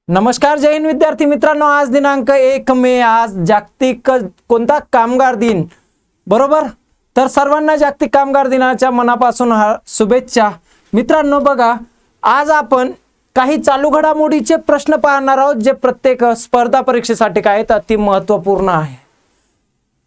नमस्कार, जय हिंद विद्यार्थी मित्रांनो. आज दिनांक 1 मे, आज जागतिक कोणता कामगार दिन, बरोबर. तर सर्वांना जागतिक कामगार दिनाच्या मनापासून शुभेच्छा. मित्रांनो बघा, आज आपण काही चालू घडामोडीचे प्रश्न पाहणार आहोत, जे प्रत्येक स्पर्धा परीक्षेसाठी काय आहेत, अति महत्त्वपूर्ण आहे.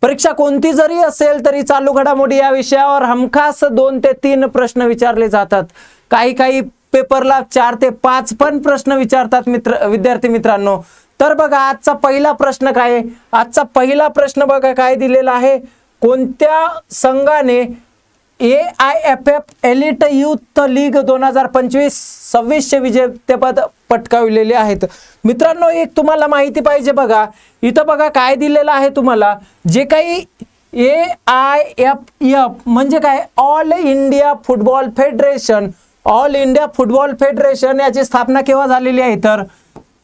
परीक्षा कोणती जरी असेल तरी चालू घडामोडी या विषयावर हमखास 2 ते 3 प्रश्न विचारले जातात. काही पेपरला 4 ते 5 पण प्रश्न विचारतात विद्यार्थी मित्रांनो. तर बघा, आजचा पहिला प्रश्न काय आहे? आजचा पहिला प्रश्न बघा काय दिलेला आहे. कोणत्या संघाने AIFF एलिट युथ लीग 2025-26 चे विजेतेपद पटकावलेले आहेत? मित्रांनो, एक तुम्हाला माहिती पाहिजे बघा, इथं बघा काय दिलेलं आहे तुम्हाला. जे काही AIFF म्हणजे काय, all India football federation, all India football federation याची स्थापना केव्हा झालेली आहे? तर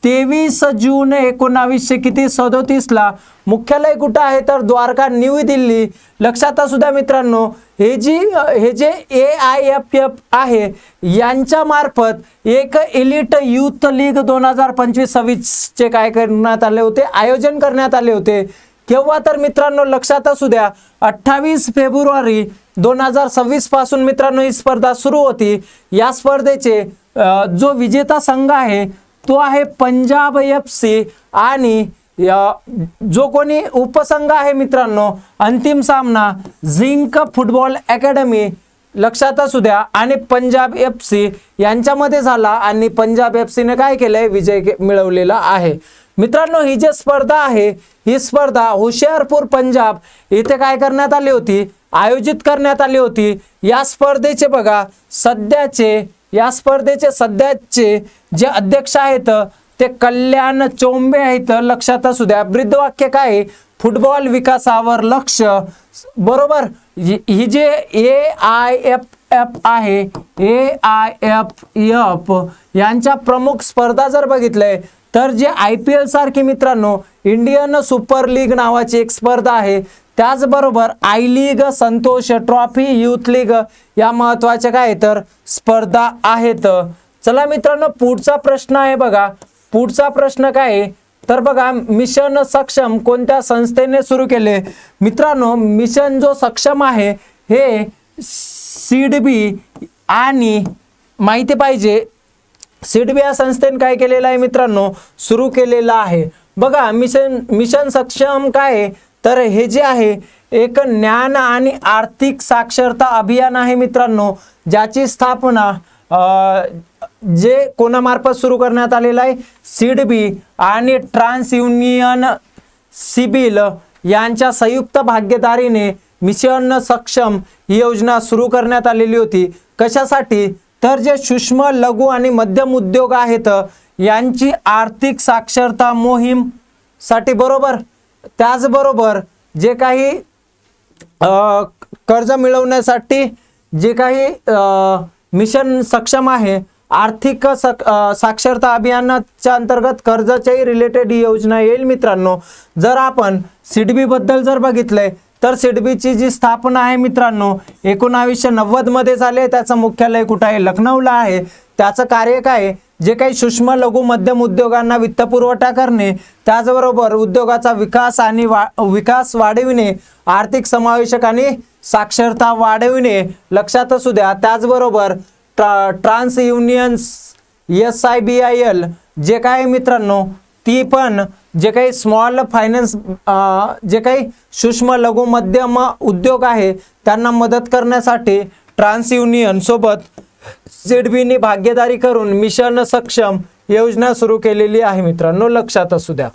23 जून 1937 ला. मुख्यालय कुठं आहे? तर द्वारका, न्यू दिल्ली. लक्षात असू द्या मित्रांनो, हे जे AIFF आहे यांच्या मार्फत एक एलिट युथ लीग 2025-26 चे काय करण्यात आले होते, आयोजन करण्यात आले होते. केव्हा? तर मित्रांनो लक्षात असू द्या, 28 फेब्रुवारी 2026 पासून मित्रांनो ही स्पर्धा सुरू होती. या स्पर्धेचे जो विजेता संघ आहे तो आहे पंजाब FC, आणि जो कोणी उपसंघ आहे मित्रांनो, अंतिम सामना झिंक फुटबॉल अकॅडमी, लक्षात असू द्या, आणि पंजाब FC यांच्यामध्ये झाला, आणि पंजाब FC ने काय केलंय, विजय मिळवलेला आहे. मित्रांनो, ही जी स्पर्धा आहे, ही स्पर्धा हुशियारपूर पंजाब इथे काय करण्यात आली होती, आयोजित करण्यात आली होती. या स्पर्धेचे बघा सध्याचे जे अध्यक्ष आहेत ते कल्याण चोंबे आहेत. लक्षात असू द्या. ब्रीदवाक्य काय? फुटबॉल विकासावर लक्ष, बरोबर. ही जे AIFF आहे, AIFF यांच्या प्रमुख स्पर्धा जर बघितलंय तर जे IPL सारखी मित्रांनो इंडियन सुपर लीग नावाची एक स्पर्धा आहे, त्याचबरोबर I league, Santosh trophy, youth league या महत्वाच्या काय तर स्पर्धा आहेत. चला मित्रांनो, पुढचा प्रश्न आहे बघा. पुढचा प्रश्न काय आहे? तर बघा, मिशन सक्षम कोणत्या संस्थेने सुरू केले? मित्रांनो, मिशन जो सक्षम आहे हे सिडबी, आणि माहिती पाहिजे सिडबी या संस्थेने काय केलेलं आहे मित्रांनो, सुरू केलेलं आहे. बघा, मिशन सक्षम काय आहे? तर हे जे आहे एक ज्ञान आणि आर्थिक साक्षरता अभियान आहे मित्रांनो, ज्याची स्थापना जे कोणामार्फत सुरू करण्यात आलेलं आहे, सिडबी आणि ट्रान्स युनियन सिबिल यांच्या संयुक्त भागीदारीने मिशन सक्षम ही योजना सुरू करण्यात आलेली होती. कशासाठी? तर जे सूक्ष्म, लघु आणि मध्यम उद्योग आहेत यांची आर्थिक साक्षरता मोहीम साठी, बरोबर. त्याचबरोबर जे काही कर्ज मिळवण्यासाठी जे काही मिशन सक्षम आहे, आर्थिक साक्षरता अभियानाच्या अंतर्गत कर्जाच्याही रिलेटेड ही योजना येईल मित्रांनो. जर आपण सिडबी बद्दल जर बघितलंय तर सिडबीची जी स्थापना आहे मित्रांनो 1990 मध्ये झाले. त्याचं मुख्यालय कुठं आहे? लखनौला आहे. त्याचं कार्य काय? जे काही सूक्ष्म, लघु, मध्यम उद्योगांना वित्तपुरवठा करणे, त्याचबरोबर उद्योगाचा विकास आणि विकास वाढविणे, आर्थिक समावेशक आणि साक्षरता वाढविणे. लक्षात असू द्या. त्याचबरोबर ट्रान्स युनियन SIBIL जे काय मित्रांनो, ती पण जे काही स्मॉल फायनान्स, जे काही सूक्ष्म, लघु, मध्यम उद्योग आहे त्यांना मदत करण्यासाठी ट्रान्स युनियन सोबत सिडबीने भागीदारी करून मिशन सक्षम योजना सुरू केलेली आहे मित्रांनो. लक्षात असू द्या.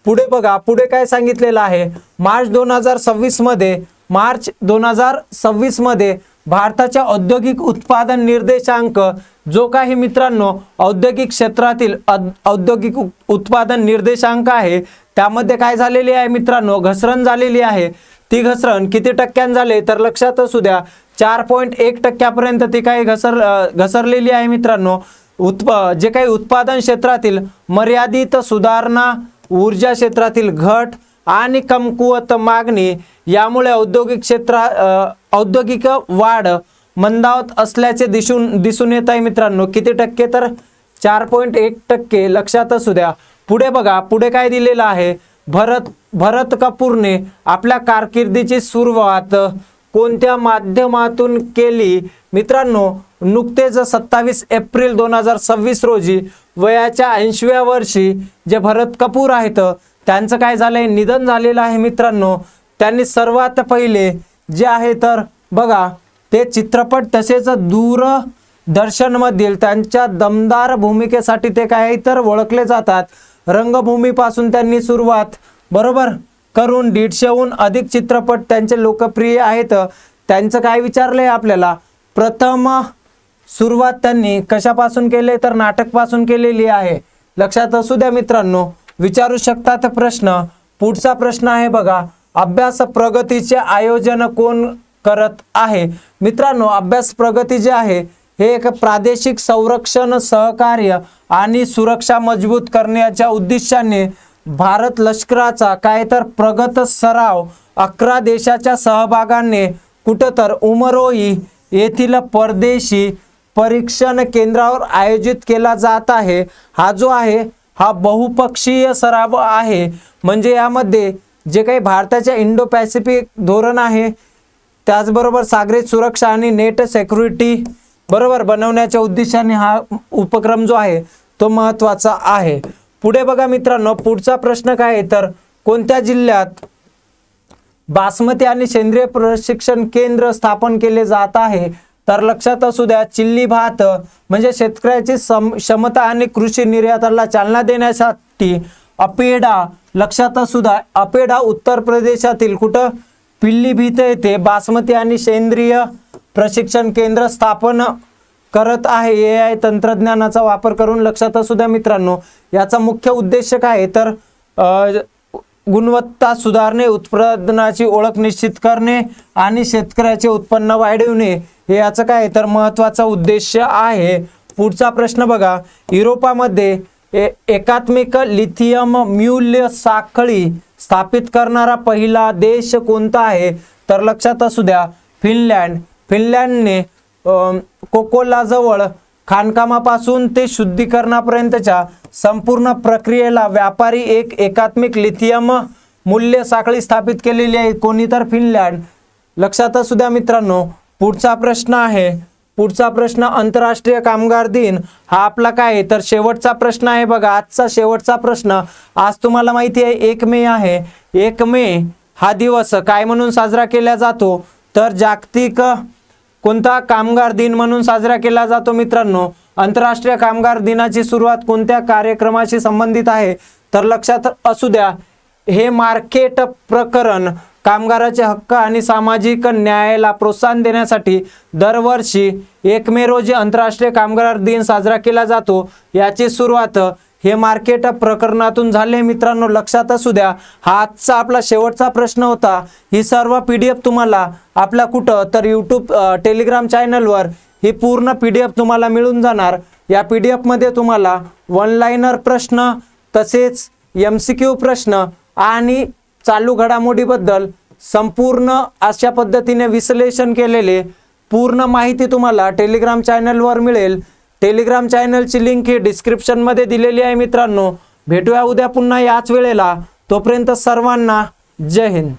पुढे बघा, पुढे काय सांगितलेलं आहे? मार्च 2026 मध्ये भारताच्या औद्योगिक उत्पादन निर्देशांक जो काही मित्रांनो औद्योगिक क्षेत्रातील औद्योगिक उत्पादन निर्देशांक आहे, त्यामध्ये काय झालेली आहे मित्रांनो, घसरण झालेली आहे. ती घसरण किती टक्क्यां झाले? तर लक्षात असू द्या, 4.1% ती काही घसरलेली आहे मित्रांनो. जे काही उत्पादन क्षेत्रातील मर्यादित सुधारणा, ऊर्जा क्षेत्रातील घट आणि कमकुवत मागणी यामुळे औद्योगिक वाढ मंदावत असल्याचे दिसून येत आहे मित्रांनो. किती टक्के? तर 4.1%. लक्षात असू द्या. पुढे बघा, पुढे काय दिलेलं आहे, भरत कपूरने आपल्या कारकिर्दीची सुरुवात कोणत्या माध्यमातून केली? मित्रांनो, नुकतेच 27 एप्रिल 2026 रोजी वयाच्या 80व्या वर्षी जे भरत कपूर आहेत त्यांचं काय झालंय, निधन झालेलं आहे. मित्रांनो, त्यांनी सर्वात पहिले जे आहे तर बघा, ते चित्रपट तसेच दूरदर्शनमधील त्यांच्या दमदार भूमिकेसाठी ते काय तर ओळखले जातात. रंगभूमीपासून त्यांनी सुरुवात बरोबर करून 150हून अधिक चित्रपट त्यांचे लोकप्रिय आहेत. त्यांचं काय विचारलंय आपल्याला, प्रथम सुरुवात त्यांनी कशापासून केले तर नाटकपासून केलेली आहे. लक्षात असू द्या मित्रांनो, विचारू शकतात प्रश्न. पुढचा प्रश्न आहे बघा, अभ्यास प्रगतीचे आयोजन कोण करत आहे? मित्रांनो, अभ्यास प्रगती जे आहे हे एक प्रादेशिक संरक्षण, सहकार्य आणि सुरक्षा मजबूत करण्याच्या उद्देशाने भारत लष्कराचा काय तर प्रगत सराव 11 देशाच्या सहभागाने कुठं तर उमरोई येथील परदेशी परीक्षण केंद्रावर आयोजित केला जात आहे. हा जो आहे हा बहुपक्षीय सराव आहे. म्हणजे यामध्ये जे काही भारताच्या इंडो पॅसिफिक धोरण आहे, त्याचबरोबर सागरी सुरक्षा आणि नेट सिक्युरिटी बरोबर बनवण्याच्या उद्देशाने हा उपक्रम जो आहे तो महत्त्वाचा आहे. पुढे बघा मित्रांनो, पुढचा प्रश्न काय आहे तर कोणत्या जिल्ह्यात बासमती आणि सेंद्रिय प्रशिक्षण केंद्र स्थापन केले जात आहे? तर लक्षात असू द्या, चिल्ली भात म्हणजे शेतकऱ्याची क्षमता आणि कृषी निर्याताला चालना देण्यासाठी अपेडा, लक्षात असू द्या, अपेडा उत्तर प्रदेशातील कुठं पिल्लीभीत येथे बासमती आणि सेंद्रिय प्रशिक्षण केंद्र स्थापन करत आहे. AI तंत्रज्ञानाचा वापर करून. लक्षात असू द्या मित्रांनो, याचा मुख्य उद्देश काय आहे तर गुणवत्ता सुधारणे, उत्पादनाची ओळख निश्चित करणे आणि शेतकऱ्याचे उत्पन्न वाढवणे हे याचं काय आहे तर महत्त्वाचा उद्देश आहे. पुढचा प्रश्न बघा, युरोपामध्ये एकात्मिक लिथियम मूल्य साखळी स्थापित करणारा पहिला देश कोणता आहे? तर लक्षात असू द्या, फिनलँड. फिनलँडने कोकोलाजवळ खाणकामापासून ते शुद्धीकरणापर्यंतच्या संपूर्ण प्रक्रियेला व्यापारी एकात्मिक लिथियम मूल्य साखळी स्थापित केलेली आहे. कोणी तर फिनलँड. लक्षात असू द्या मित्रांनो. पुढचा प्रश्न आहे, पुढचा प्रश्न आंतरराष्ट्रीय कामगार दिन हा आपला काय आहे तर शेवटचा प्रश्न आहे बघा. आजचा शेवटचा प्रश्न. आज तुम्हाला माहिती आहे 1 मे आहे. 1 मे हा दिवस काय म्हणून साजरा केला जातो तर जागतिक कोणता कामगार दिन म्हणून साजरा केला जातो? मित्रांनो, आंतरराष्ट्रीय कामगार दिनाची सुरुवात कोणत्या कार्यक्रमाशी संबंधित आहे? तर लक्षात असू द्या, हे मार्केट प्रकरण कामगाराचे हक्क आणि सामाजिक न्यायाला प्रोत्साहन देण्यासाठी दरवर्षी 1 मे रोजी आंतरराष्ट्रीय कामगार दिन साजरा केला जातो. याची सुरुवात हे मार्केट प्रकरणातून झाले. मित्रांनो, लक्षात असू द्या, हा आजचा आपला शेवटचा प्रश्न होता. ही सर्व PDF तुम्हाला आपल्या कुठं तर यूट्यूब टेलिग्राम चॅनलवर ही पूर्ण PDF तुम्हाला मिळून जाणार. या PDF मध्ये तुम्हाला वन लाइनर प्रश्न तसेच MCQ प्रश्न आणि चालू घडामोडीबद्दल संपूर्ण अशा पद्धतीने विश्लेषण केलेले पूर्ण माहिती तुम्हाला टेलिग्राम चॅनलवर मिळेल. टेलिग्राम चॅनलची लिंक ही डिस्क्रिप्शनमध्ये दिलेली आहे. मित्रांनो, भेटूया उद्या पुन्हा याच वेळेला. तोपर्यंत सर्वांना जय हिंद.